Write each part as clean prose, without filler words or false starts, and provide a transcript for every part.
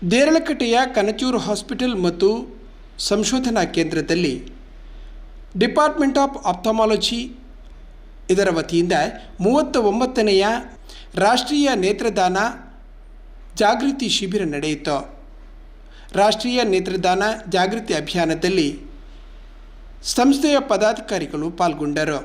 ದೇರಳಕಟ್ಟೆಯ Kanachur hospital ಮತ್ತು ಸಂಶೋಧನಾ ಕೇಂದ್ರದಲ್ಲಿ ಡಿಪಾರ್ಟ್ಮೆಂಟ್ ಆಫ್ ಆಪ್ಥಮಾಲಜಿ ಇದರ ವತಿಯಿಂದ 39ನೆಯ ರಾಷ್ಟ್ರೀಯ ನೇತ್ರದಾನ ಜಾಗೃತಿ ಶಿಬಿರ ನಡೆಯಿತು. ರಾಷ್ಟ್ರೀಯ ನೇತ್ರದಾನ ಜಾಗೃತಿ ಅಭಿಯಾನದಲ್ಲಿ ಸಂಸ್ಥೆಯ ಪದಾಧಿಕಾರಿಗಳು ಪಾಲ್ಗೊಂಡರು.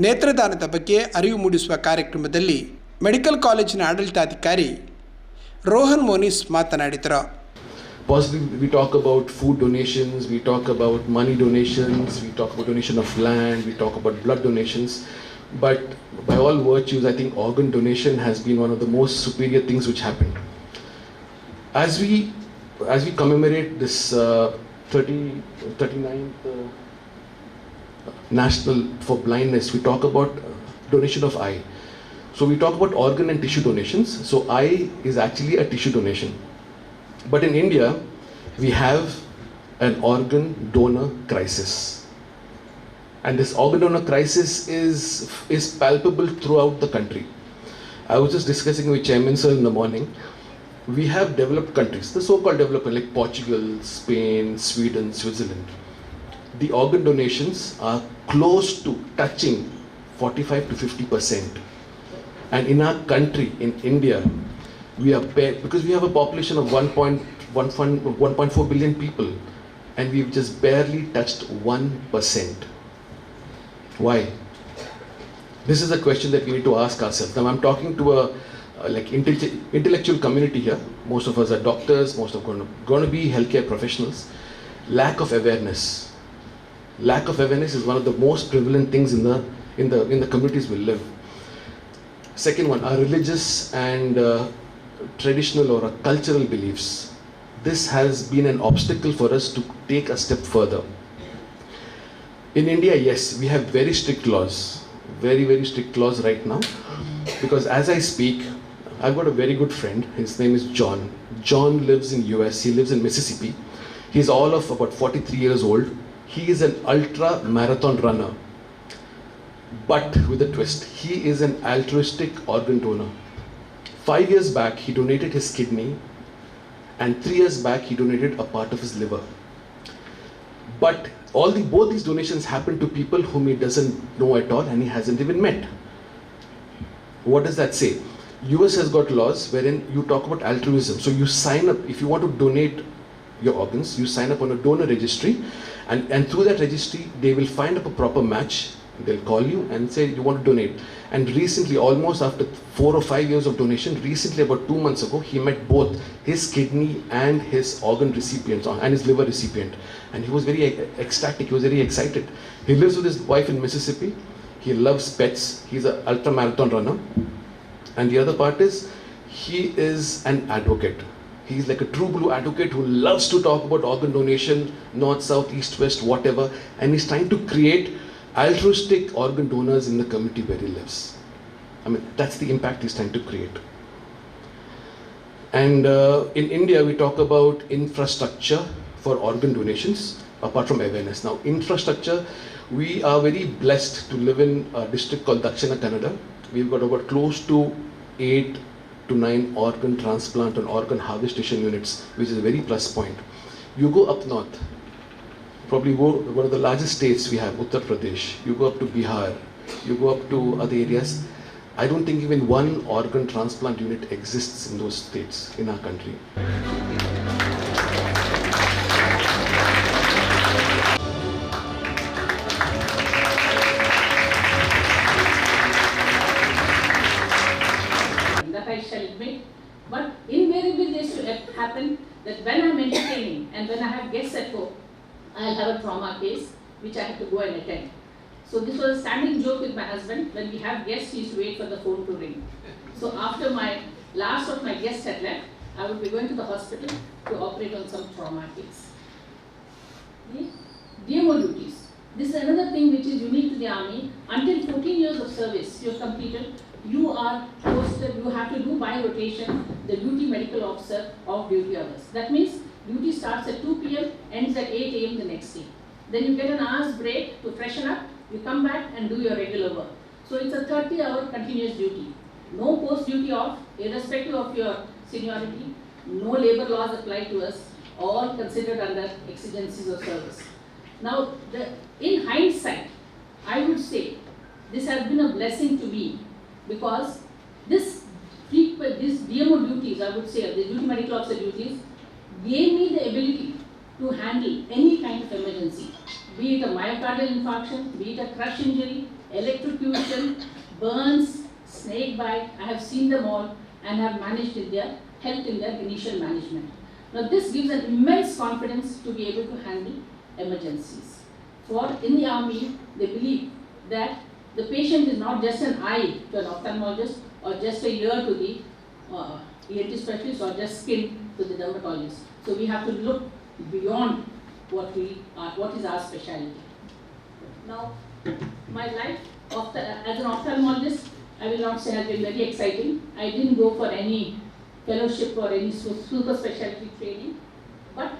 ನೇತ್ರದಾನದ ಬಗ್ಗೆ ಅರಿವು ಮೂಡಿಸುವ ಕಾರ್ಯಕ್ರಮದಲ್ಲಿ ಮೆಡಿಕಲ್ ಕಾಲೇಜಿನ ಆಡಳಿತಾಧಿಕಾರಿ ರೋಹನ್ ಮೋನಿಸ್ ಮಾತನಾಡಿದರು. Positively, we talk about food donations, we talk about money donations, we talk about donation of land, we talk about blood donations. But by all virtues, I think organ donation has been one of the most superior things which happened. As we commemorate this 39th National for Blindness, we talk about donation of eye. So we talk about organ and tissue donations. So eye is actually a tissue donation. But in India, we have an organ donor crisis. And this organ donor crisis is palpable throughout the country. I was just discussing with Chairman Sir in the morning. We have developed countries, the so-called developed like Portugal, Spain, Sweden, Switzerland. The organ donations are close to touching 45 to 50%. And in our country, in India, we are because we have a population of 1.4 billion people, and we've just barely touched 1%. Why? This is a question that we need to ask ourselves. Now I'm talking to a intellectual community here. Most of us are doctors, most of us are going to be healthcare professionals. Lack of awareness. Lack of awareness is one of the most prevalent things in the communities we live. Second one, our religious and traditional or cultural beliefs. This has been an obstacle for us to take a step further. In India, yes, we have very strict laws, very, very strict laws right now. Because as I speak, I've got a very good friend. His name is John. John lives in US. He lives in Mississippi. He's all of about 43 years old. He is an ultra marathon runner. But with a twist, he is an altruistic organ donor. 5 years back, he donated his kidney, and 3 years back, he donated a part of his liver. But both these donations happen to people whom he doesn't know at all, and he hasn't even met. What does that say? US has got laws wherein you talk about altruism. So you sign up, if you want to donate your organs, you sign up on a donor registry, and through that registry, they will find up a proper match. They'll call you and say you want to donate. And recently, almost after 4 or 5 years of donation, recently about 2 months ago, he met both his kidney and his organ recipient and his liver recipient. And he was very ecstatic, he was very excited. He lives with his wife in Mississippi. He loves pets. He's an ultra marathon runner. And the other part is, he is an advocate. He's like a true blue advocate who loves to talk about organ donation, north, south, east, west, whatever. And he's trying to create altruistic organ donors in the community where he lives. I mean, that's the impact he's trying to create. And in India, we talk about infrastructure for organ donations, apart from awareness. Now, infrastructure, we are very blessed to live in a district called Dakshina Kannada. We've got about close to 8 to 9 organ transplant and organ harvestation units, which is a very plus point. You go up north, probably one of the largest states we have, Uttar Pradesh. You go up to Bihar, you go up to other areas. I don't think even one organ transplant unit exists in those states in our country. That I shall admit, but invariably this should happen that when I'm entertaining and when I have guests at home, I'll have a trauma case which I have to go and attend. So this was a standing joke with my husband. When we have guests, he used to wait for the phone to ring. So after my last of my guests had left, I would be going to the hospital to operate on some trauma case. DMO duties. This is another thing which is unique to the Army. Until 14 years of service, you have completed you are posted, you have to do by rotation the duty medical officer of duty hours. That means duty starts at 2 p.m., ends at 8 a.m. the next day. Then you get an hour's break to freshen up, you come back and do your regular work. So it's a 30-hour continuous duty. No post-duty off, irrespective of your seniority. No labor laws apply to us, all considered under exigencies of service. Now, in hindsight, I would say this has been a blessing to me because these DMO duties, I would say, the duty medical officer duties, gave me the ability to handle any kind of emergency, be it a myocardial infarction, be it a crush injury, electrocution, burns, snake bite. I have seen them all and have managed in their helped in their initial management. Now this gives an immense confidence to be able to handle emergencies. For in the army, they believe that the patient is not just an eye to an ophthalmologist or just a ear to the ENT specialist or just skin to the dermatologist. So we have to look beyond what is our specialty. Now, my life as an ophthalmologist, I will not say has been very exciting. I didn't go for any fellowship or any super specialty training, but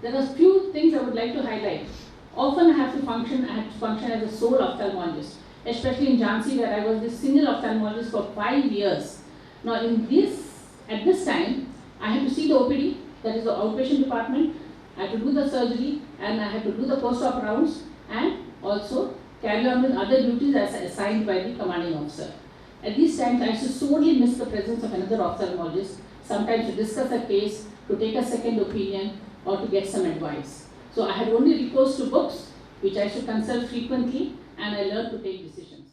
there are few things I would like to highlight. Often I had to function as a sole ophthalmologist, especially in Jhansi where I was the single ophthalmologist for 5 years. Now at this time, I had to see the OPD, that is the outpatient department, I had to do the surgery and I had to do the post-op rounds and also carry on with other duties as assigned by the commanding officer. At these times, I used to sorely miss the presence of another ophthalmologist, sometimes to discuss a case, to take a second opinion, or to get some advice. So I had only recourse to books, which I should consult frequently, and I learned to take decisions.